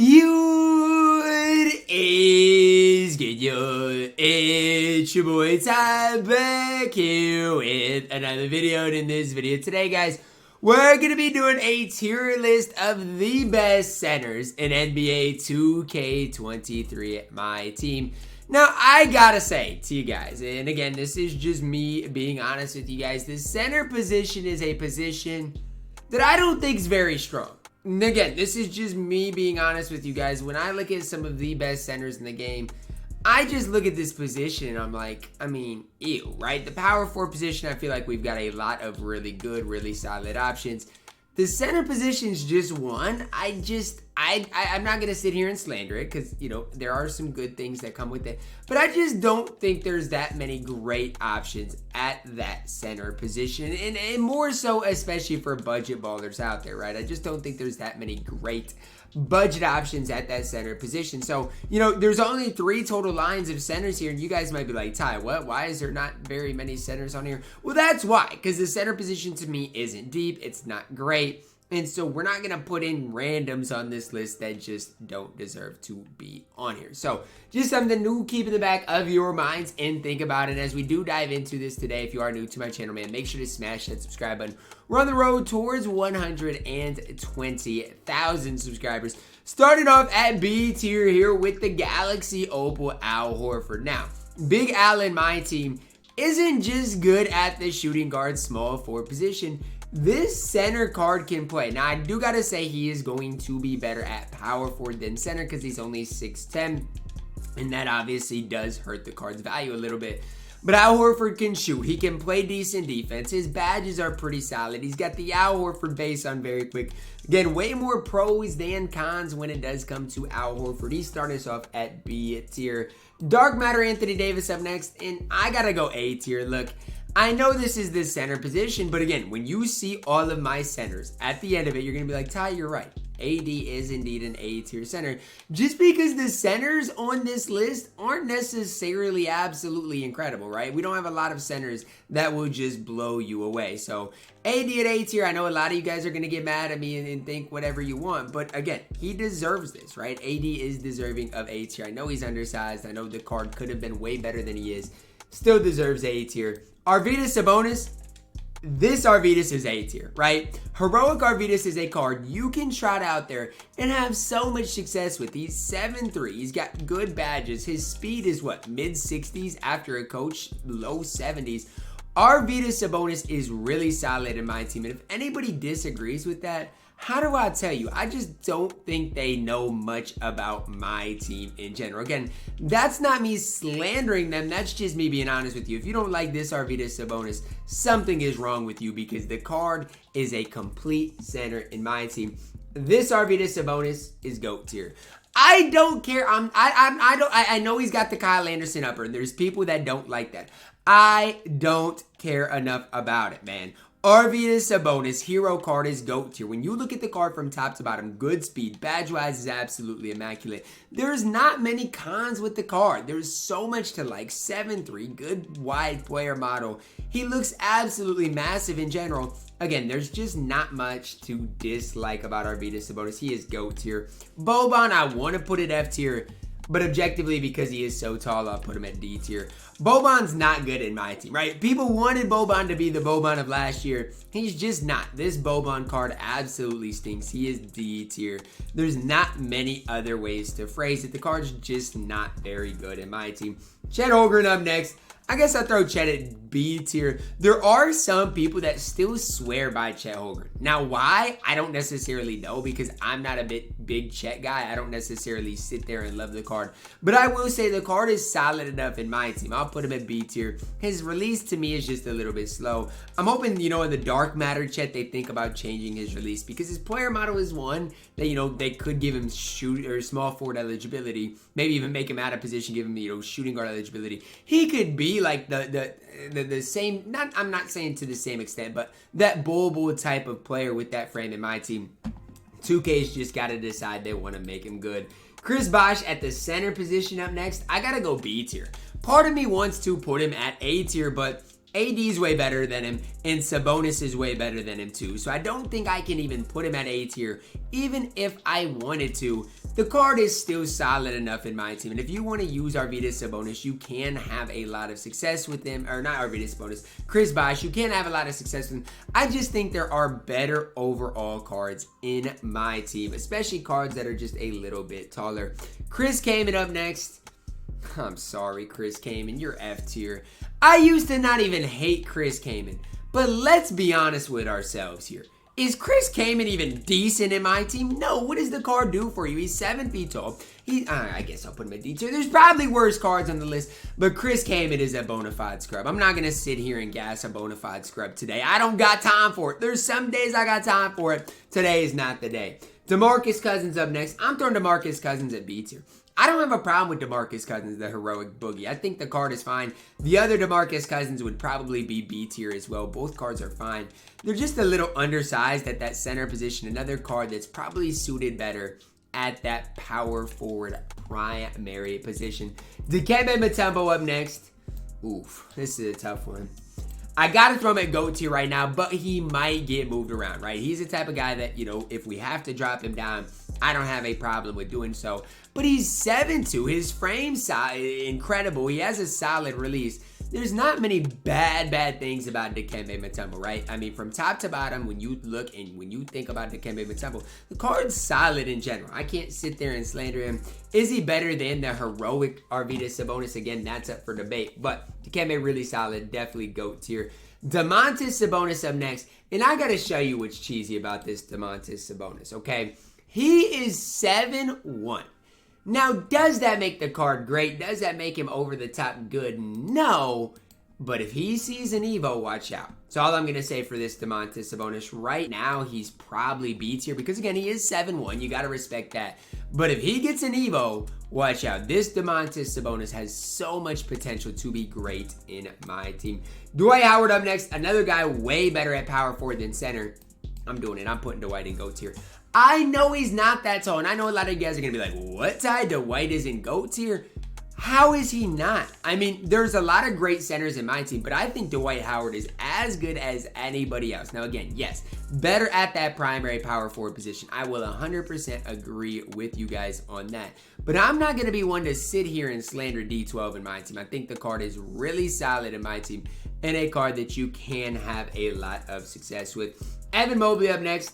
What is good, yo? It's your boy Ty back here with another video. And in this video today, guys, we're going to be doing a tier list of the best centers in NBA 2K23 MyTEAM. Now, I gotta say to you guys, and again, this is just me being honest with you guys, the center position is a position that I don't think is very strong. And again, this is just me being honest with you guys. When I look at some of the best centers in the game, I just look at this position and I'm like, I mean, ew, right? The power forward position, I feel like we've got a lot of really good, really solid options. The center position is just one. I'm not going to sit here and slander it because, you know, there are some good things that come with it. But I just don't think there's that many great options at that center position. And more so, especially for budget ballers out there, right? I just don't think there's that many great budget options at that center position. So, you know, there's only 3 total lines of centers here. And you guys might be like, Ty, what? Why is there not very many centers on here? Well, that's why. Because the center position to me isn't deep. It's not great. And so we're not going to put in randoms on this list that just don't deserve to be on here. So just something to keep in the back of your minds and think about it. As we do dive into this today, if you are new to my channel, man, make sure to smash that subscribe button. We're on the road towards 120,000 subscribers. Starting off at B tier here with the Galaxy Opal Al Horford. Now, Big Al in my team isn't just good at the shooting guard small forward position. This center card can play. Now, I do got to say he is going to be better at power forward than center because he's only 6'10", and that obviously does hurt the card's value a little bit. But Al Horford can shoot. He can play decent defense. His badges are pretty solid. He's got the Al Horford base on very quick. Again, way more pros than cons when it does come to Al Horford. He started us off at B tier. Dark Matter Anthony Davis up next, and I got to go A tier. Look, I know this is the center position, but again, when you see all of my centers, at the end of it, you're going to be like, Ty, you're right. AD is indeed an A tier center. Just because the centers on this list aren't necessarily absolutely incredible, right? We don't have a lot of centers that will just blow you away. So AD at A tier, I know a lot of you guys are going to get mad at me and think whatever you want, but again, he deserves this, right? AD is deserving of A tier. I know he's undersized. I know the card could have been way better than he is. Still deserves A tier. Arvydas Sabonis, this Arvydas is A tier, right? Heroic Arvydas is a card you can trot out there and have so much success with. He's 7'3". He's got good badges. His speed is what, mid-60s after a coach, low 70s. Arvydas Sabonis is really solid in my team. And if anybody disagrees with that, how do I tell you? I just don't think they know much about my team in general. Again, that's not me slandering them. That's just me being honest with you. If you don't like this Arvydas Sabonis, something is wrong with you because the card is a complete center in my team. This Arvydas Sabonis is GOAT tier. I don't care. I know he's got the Kyle Anderson upper, and there's people that don't like that. I don't care enough about it, man. Arvydas Sabonis hero card is GOAT tier. When you look at the card from top to bottom, good speed, badge-wise is absolutely immaculate. There's not many cons with the card. There's so much to like. 7'3", good wide player model. He looks absolutely massive in general. Again, there's just not much to dislike about Arvydas Sabonis. He is GOAT tier. Boban, I want to put it F tier, but objectively, because he is so tall, I'll put him at D tier. Boban's not good in my team, right? People wanted Boban to be the Boban of last year. He's just not. This Boban card absolutely stinks. He is D tier. There's not many other ways to phrase it. The card's just not very good in my team. Chet Holmgren up next. I guess I'll throw Chet at B tier. There are some people that still swear by Chet Holmgren. Now, why? I don't necessarily know because I'm not a big Chet guy. I don't necessarily sit there and love the card. But I will say the card is solid enough in my team. I'll put him at B tier. His release to me is just a little bit slow. I'm hoping, you know, in the Dark Matter Chet, they think about changing his release because his player model is one that, you know, they could give him shoot or small forward eligibility. Maybe even make him out of position, give him, you know, shooting guard eligibility. He could be like the same, I'm not saying to the same extent, but that bull type of player with that frame in my team. 2K's just got to decide they want to make him good. Chris Bosh at the center position up next. I got to go B tier. Part of me wants to put him at A tier, but AD is way better than him, and Sabonis is way better than him too. So I don't think I can even put him at A tier, even if I wanted to. The card is still solid enough in my team. And if you want to use Arvydas Sabonis, you can have a lot of success with him. Or not Arvydas Sabonis, Chris Bosh, you can have a lot of success with him. I just think there are better overall cards in my team, especially cards that are just a little bit taller. Chris Kaman up next. I'm sorry, Chris Kaman, you're F tier. I used to not even hate Chris Kaman, but let's be honest with ourselves here. Is Chris Kaman even decent in my team? No. What does the card do for you? He's 7 feet tall. I guess I'll put him at D tier. There's probably worse cards on the list, but Chris Kaman is a bona fide scrub. I'm not going to sit here and gas a bona fide scrub today. I don't got time for it. There's some days I got time for it. Today is not the day. DeMarcus Cousins up next. I'm throwing DeMarcus Cousins at B tier. I don't have a problem with DeMarcus Cousins, the heroic boogie. I think the card is fine. The other DeMarcus Cousins would probably be B tier as well. Both cards are fine. They're just a little undersized at that center position. Another card that's probably suited better at that power forward primary position. Dikembe Mutombo up next. Oof, this is a tough one. I got to throw him at GOAT tier right now, but he might get moved around, right? He's the type of guy that, you know, if we have to drop him down, I don't have a problem with doing so. But he's 7'2". His frame size incredible. He has a solid release. There's not many bad things about Dikembe Mutombo, right? I mean, from top to bottom, when you look and when you think about Dikembe Mutombo, the card's solid in general. I can't sit there and slander him. Is he better than the heroic Arvydas Sabonis? Again, that's up for debate. But Dikembe really solid. Definitely GOAT tier. Domantas Sabonis up next. And I got to show you what's cheesy about this Domantas Sabonis, okay? He is 7'1". Now, does that make the card great? Does that make him over the top good? No. But if he sees an Evo, watch out. So all I'm going to say for this Domantas Sabonis, right now, he's probably B tier. Because, again, he is 7'1". You got to respect that. But if he gets an Evo, watch out. This Domantas Sabonis has so much potential to be great in my team. Dwight Howard up next. Another guy way better at power forward than center. I'm doing it. I'm putting Dwight in GOAT tier. I know he's not that tall, and I know a lot of you guys are going to be like, what, Ty? Dwight is in GOAT tier? How is he not? I mean, there's a lot of great centers in my team, but I think Dwight Howard is as good as anybody else. Now, again, yes, better at that primary power forward position. I will 100% agree with you guys on that. But I'm not going to be one to sit here and slander D12 in my team. I think the card is really solid in my team and a card that you can have a lot of success with. Evan Mobley up next.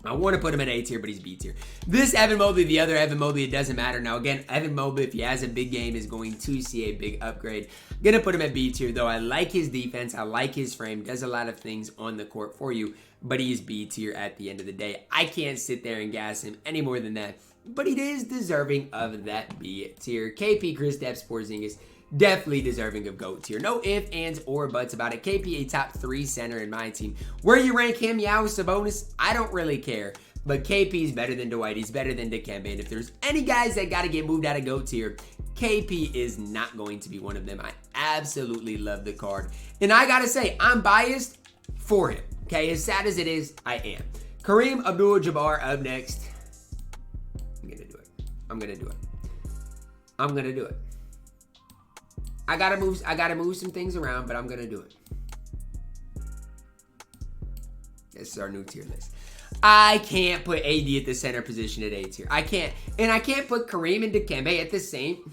I want to put him in A tier, but he's B tier. This Evan Mobley, the other Evan Mobley, it doesn't matter. Now, again, Evan Mobley, if he has a big game, is going to see a big upgrade. I'm going to put him at B tier, though. I like his defense. I like his frame. Does a lot of things on the court for you, but he's B tier at the end of the day. I can't sit there and gas him any more than that, but he is deserving of that B tier. KP, Kristaps Porzingis, definitely deserving of GOAT tier. No ifs, ands, or buts about it. KP, a top 3 center in my team. Where you rank him, yeah, with Sabonis, I don't really care. But KP is better than Dwight. He's better than Dikembe. And if there's any guys that got to get moved out of GOAT tier, KP is not going to be one of them. I absolutely love the card. And I got to say, I'm biased for him. Okay, as sad as it is, I am. Kareem Abdul-Jabbar up next. I'm going to do it. I'm going to do it. I'm going to do it. I gotta move some things around, but I'm gonna do it. This is our new tier list. I can't put AD at the center position at A tier. I can't, and I can't put Kareem and Dikembe at the same.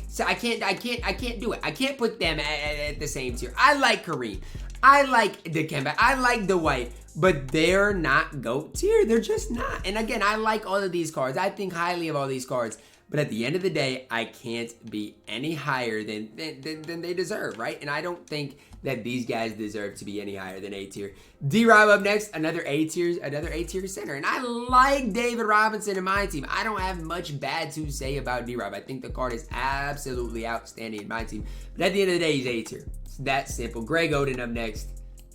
So I can't do it. I can't put them at the same tier. I like Kareem. I like Dikembe. I like Dwight, but they're not GOAT tier. They're just not. And again, I like all of these cards. I think highly of all these cards. But at the end of the day, I can't be any higher than they deserve, right? And I don't think that these guys deserve to be any higher than A tier. D-Rob up next, another A tier center. And I like David Robinson in my team. I don't have much bad to say about D-Rob. I think the card is absolutely outstanding in my team. But at the end of the day, he's A tier. It's that simple. Greg Oden up next.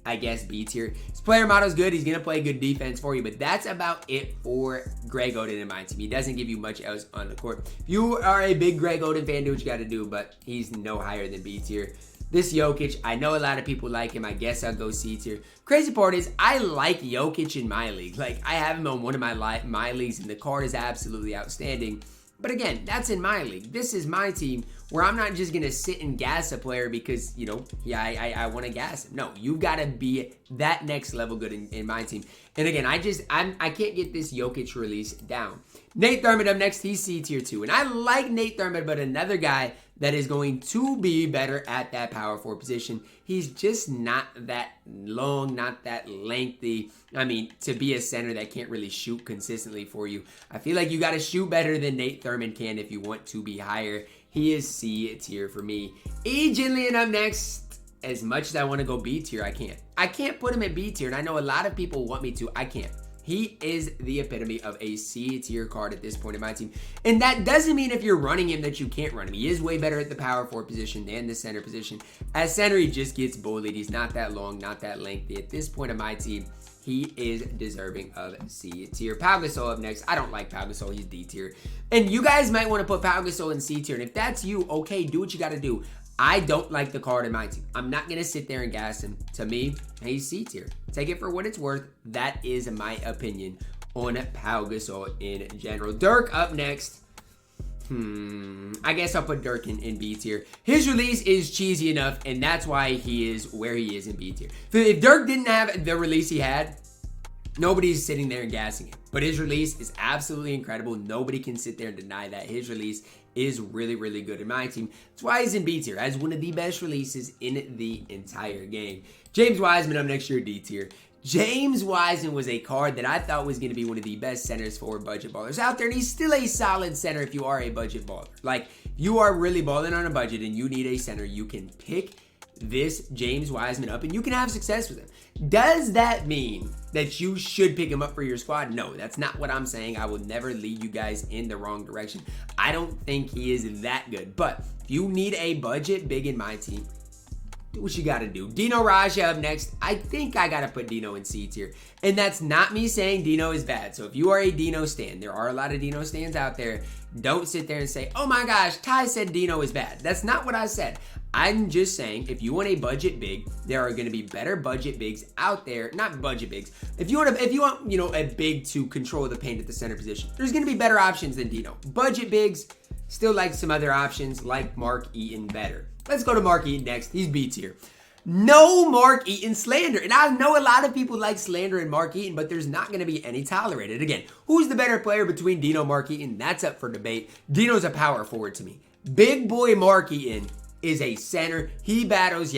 I guess B tier. His player model's good. He's going to play good defense for you, but that's about it for Greg Oden in my team. He doesn't give you much else on the court. If you are a big Greg Oden fan, do what you got to do, but he's no higher than B tier. This Jokic, I know a lot of people like him. I guess I'll go C tier. Crazy part is I like Jokic in my league. Like, I have him on one of my leagues, and the card is absolutely outstanding. But again, that's in my league. This is my team where I'm not just going to sit and gas a player because, you know, yeah, I want to gas him. No, you got to be that next level good in my team. And again, I can't get this Jokic release down. Nate Thurmond up next. He's C tier 2. And I like Nate Thurmond, but another guy that is going to be better at that power forward position. He's just not that long, not that lengthy. I mean, to be a center that can't really shoot consistently for you. I feel like you got to shoot better than Nate Thurmond can if you want to be higher. He is C tier for me. E. Jinlian up next. As much as I want to go B tier, I can't. I can't put him at B tier, and I know a lot of people want me to. I can't. He is the epitome of a C tier card at this point in my team. And that doesn't mean if you're running him that you can't run him. He is way better at the power forward position than the center position. As center, he just gets bullied. He's not that long, not that lengthy. At this point in my team, he is deserving of C tier. Pau Gasol up next. I don't like Pau Gasol. He's D tier. And you guys might want to put Pau Gasol in C tier. And if that's you, okay, do what you got to do. I don't like the card in my team. I'm not going to sit there and gas him. To me, he's C tier. Take it for what it's worth. That is my opinion on Pau Gasol in general. Dirk up next. I guess I'll put Dirk in B tier. His release is cheesy enough, and that's why he is where he is in B tier. If Dirk didn't have the release he had, nobody's sitting there and gassing him. But his release is absolutely incredible. Nobody can sit there and deny that. His release is really, really good in my team. That's why he's in B tier, as one of the best releases in the entire game. James Wiseman up next year, D tier. James Wiseman was a card that I thought was going to be one of the best centers for budget ballers out there, and he's still a solid center if you are a budget baller. Like, you are really balling on a budget and you need a center, you can pick this James Wiseman up and you can have success with him. Does that mean that you should pick him up for your squad? No, that's not what I'm saying. I will never lead you guys in the wrong direction. I don't think he is that good. But if you need a budget big in my team, do what you got to do. Dino Raja up next. I think I got to put Dino in C tier. And that's not me saying Dino is bad. So if you are a Dino stan, there are a lot of Dino stans out there. Don't sit there and say, oh my gosh, Ty said Dino is bad. That's not what I said. I'm just saying, if you want a budget big, there are going to be better budget bigs out there. Not budget bigs. If you want, you know, a big to control the paint at the center position, there's going to be better options than Dino. Budget bigs, still like some other options like Mark Eaton better. Let's go to Mark Eaton next. He's B tier. No Mark Eaton slander. And I know a lot of people like slander and Mark Eaton, but there's not going to be any tolerated. Again, who's the better player between Dino and Mark Eaton? That's up for debate. Dino's a power forward to me. Big boy Mark Eaton is a center. He battles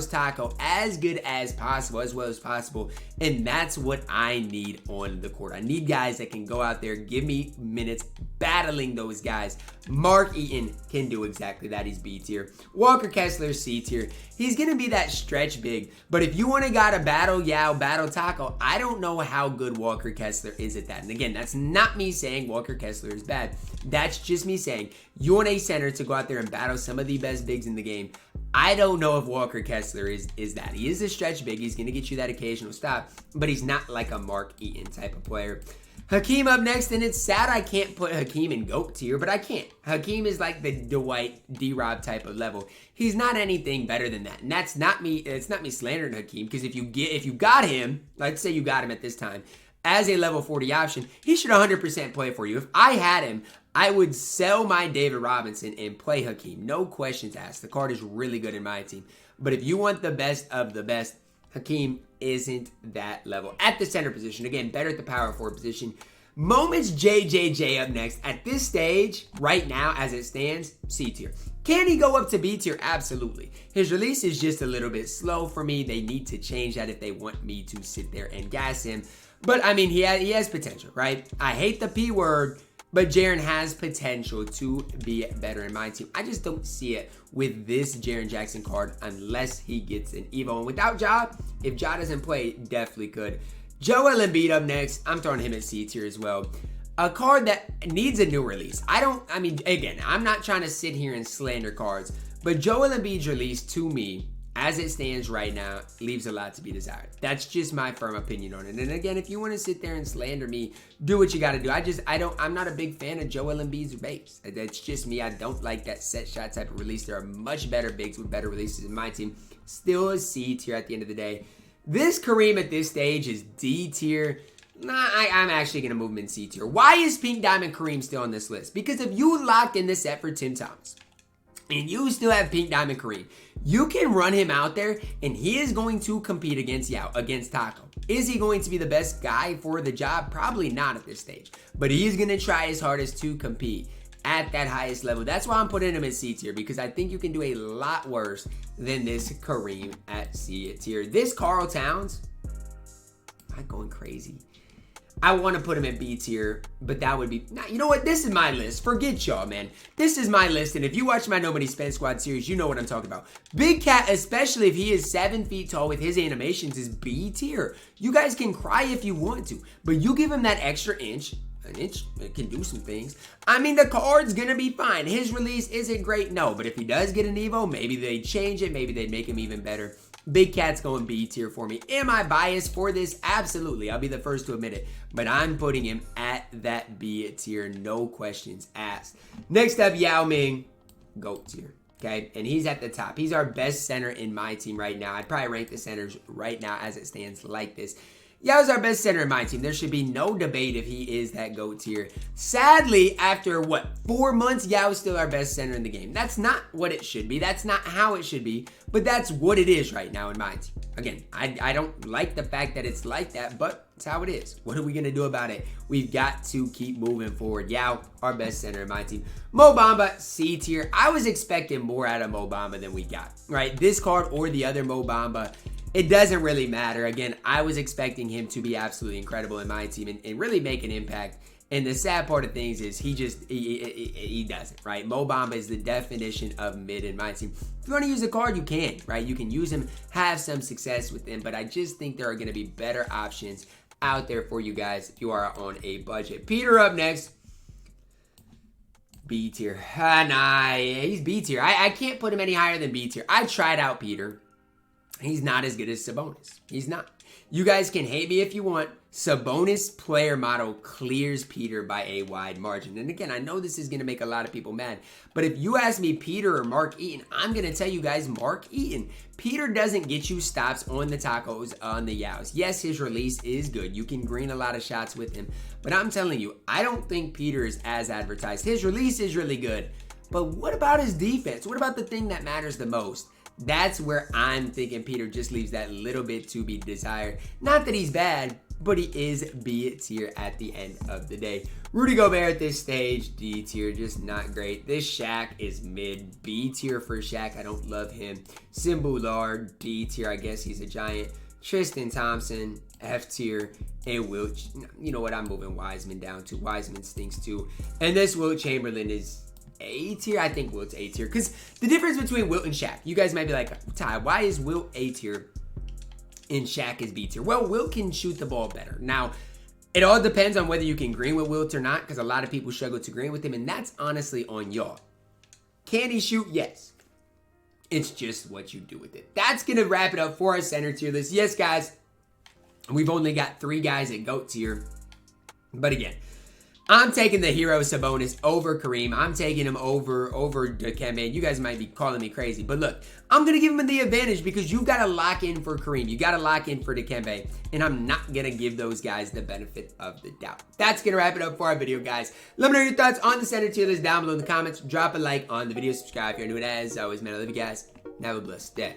Taco as good as possible, as well as possible. And that's what I need on the court. I need guys that can go out there, give me minutes, battling those guys. Mark Eaton can do exactly that. He's B tier. Walker Kessler, C tier. He's going to be that stretch big. But if you want to got to battle Yao, battle Taco, I don't know how good Walker Kessler is at that. And again, that's not me saying Walker Kessler is bad. That's just me saying you want a center to go out there and battle some of the best bigs in the game. I don't know if Walker Kessler is that. He is a stretch big. He's going to get you that occasional stop, but he's not like a Mark Eaton type of player. Hakeem up next, and it's sad I can't put Hakeem in GOAT tier, but I can't. Hakeem is like the Dwight D-Rob type of level. He's not anything better than that. And that's not me, it's not me slandering Hakeem, because if you got him, let's say you got him at this time, as a level 40 option, he should 100% play for you. If I had him, I would sell my David Robinson and play Hakeem. No questions asked. The card is really good in my team. But if you want the best of the best, Hakeem isn't that level. At the center position, again, better at the power forward position. Moments JJJ up next. At this stage, right now, as it stands, C tier. Can he go up to B tier? Absolutely. His release is just a little bit slow for me. They need to change that if they want me to sit there and gas him. But, I mean, he has potential, right? I hate the P word, but Jaren has potential to be better in my team. I just don't see it with this Jaren Jackson card unless he gets an Evo. And without Ja, if Ja doesn't play, definitely could. Joel Embiid up next. I'm throwing him at C tier as well. A card that needs a new release. Again, I'm not trying to sit here and slander cards, but Joel Embiid's release to me, as it stands right now, leaves a lot to be desired. That's just my firm opinion on it. And again, if you want to sit there and slander me, do what you got to do. I'm not a big fan of Joel Embiid's base. That's just me. I don't like that set shot type of release. There are much better bigs with better releases in my team. Still a C tier at the end of the day. This Kareem at this stage is D tier. I'm actually going to move him in C tier. Why is Pink Diamond Kareem still on this list? Because if you locked in this set for Tim Thomas, and you still have Pink Diamond Kareem, you can run him out there, and he is going to compete against Taco. Is he going to be the best guy for the job? Probably not at this stage. But he's going to try his hardest to compete at that highest level. That's why I'm putting him in C tier, because I think you can do a lot worse than this Kareem at C tier. This Karl Towns, I'm going crazy. I want to put him at B tier, but that would be... Nah, you know what? This is my list. Forget y'all, man. This is my list, and if you watch my Nobody Spend Squad series, you know what I'm talking about. Big Cat, especially if he is 7 feet tall with his animations, is B tier. You guys can cry if you want to, but you give him that extra inch. An inch, it can do some things. I mean, the card's gonna be fine. His release isn't great, no, but if he does get an Evo, maybe they change it. Maybe they'd make him even better. Big Cat's going B tier for me. Am I biased for this? Absolutely. I'll be the first to admit it. But I'm putting him at that B tier. No questions asked. Next up, Yao Ming. GOAT tier. Okay? And he's at the top. He's our best center in my team right now. I'd probably rank the centers right now as it stands like this. Yao's our best center in my team. There should be no debate if he is that GOAT tier. Sadly, after 4 months, Yao's still our best center in the game. That's not what it should be. That's not how it should be. But that's what it is right now in my team. Again, I don't like the fact that it's like that, but it's how it is. What are we going to do about it? We've got to keep moving forward. Yao, our best center in my team. Mo Bamba, C tier. I was expecting more out of Mo Bamba than we got, right? This card or the other Mo Bamba, it doesn't really matter. Again, I was expecting him to be absolutely incredible in my team and really make an impact. And the sad part of things is he doesn't, right? Mo Bamba is the definition of mid in my team. If you want to use a card, you can, right? You can use him, have some success with him, but I just think there are going to be better options out there for you guys if you are on a budget. Peter up next. B tier. Nah, he's B tier. I can't put him any higher than B tier. I tried out Peter. He's not as good as Sabonis. He's not. You guys can hate me if you want. Sabonis player model clears Peter by a wide margin. And again, I know this is going to make a lot of people mad, but if you ask me Peter or Mark Eaton, I'm going to tell you guys Mark Eaton. Peter doesn't get you stops on the tacos, on the Yaos. Yes, his release is good. You can green a lot of shots with him, but I'm telling you, I don't think Peter is as advertised. His release is really good, but what about his defense? What about the thing that matters the most? That's where I'm thinking Peter just leaves that little bit to be desired. Not that he's bad, but he is B tier at the end of the day. Rudy Gobert at this stage, D tier, just not great. This Shaq is mid, B tier for Shaq. I don't love him. Simbular, D tier, I guess he's a giant. Tristan Thompson, F tier. And Wilt, you know what, I'm moving Wiseman down to. Wiseman stinks too. And this Wilt Chamberlain is A tier. I think Wilt's A tier, because the difference between Wilt and Shaq, you guys might be like, Ty, why is Wilt A tier and Shaq is B tier? Well, Wilt can shoot the ball better. Now, it all depends on whether you can green with Wilt or not, because a lot of people struggle to green with him, and that's honestly on y'all. Can he shoot? Yes. It's just what you do with it. That's going to wrap it up for our center tier list. Yes, guys, we've only got 3 guys at GOAT tier, but again, I'm taking the hero Sabonis over Kareem. I'm taking him over Dikembe. You guys might be calling me crazy, but look, I'm going to give him the advantage because you got to lock in for Kareem. You got to lock in for Dikembe, and I'm not going to give those guys the benefit of the doubt. That's going to wrap it up for our video, guys. Let me know your thoughts on the center tier list down below in the comments. Drop a like on the video. Subscribe if you're new, and as always, man, I love you guys, and have a blessed day.